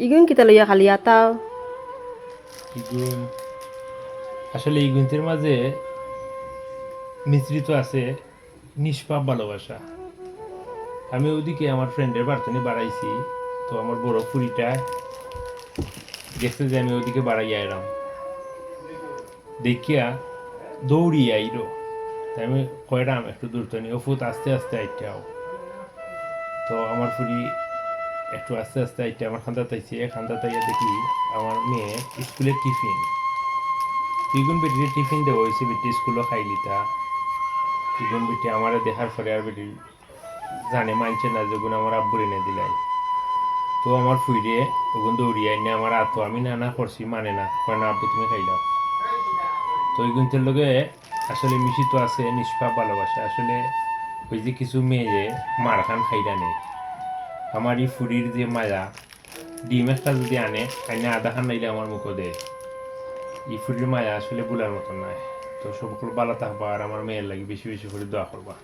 ইগুন কিতা লইয়া খালি আতাও ইগুন আসলে এই গুণের মাঝে মিশ্রিত আছে নিষ্পাপ ভালোবাসা। আমি ওদিকে আমার ফ্রেন্ডের বার্তনি বাড়াইছি, তো আমার বড় ফুরিটা দেখছে যে আমি ওদিকে বাড়াইয়া এলাম, দেখিয়া দৌড়িয়ে আইলো। তাই আমি কয়রাম একটু দূর তো নি ফুত আস্তে আস্তে আইটাও। তো আমার ফুরি একটু আস্তে আস্তে আইটে আমার খান্দা তাইছে, খান্দা তাইয়া দেখি আমার মেয়ে স্কুলের টিফিন, দুইগুণ বেটির টিফিন দেওয়া হয়েছে, বেটি স্কুলও খাইলিতা। দুইগুণ বেটি আমার দেখার পরে আর বেটি জানে মানছে না যখন আমার আব্বুর এনে দিলাই। তো আমার ফুইরে ওগুন দৌড়িয়ে আইনে আমার আতো আমি না না করছি মানে না, কয় না আব্বু তুমি খাইলাও। তো ওই গুণতের লগে আসলে মিশিত আছে নিষ্পাপ ভালোবাসা। আসলে ওই যে কিছু মেয়ে যে মার খান খাইরা নেই, আমার এই ফুরির যে মায়া, ডিম একটা যদি আনে আইনে আধা খান নাইলে আমার মুখও দেয়। এই ফুরির মায়া আসলে বুলার মতন নয়। তো সকল ভালো থাকবা আর আমার মেয়ের লাগি বেশি বেশি করে দোয়া করবা।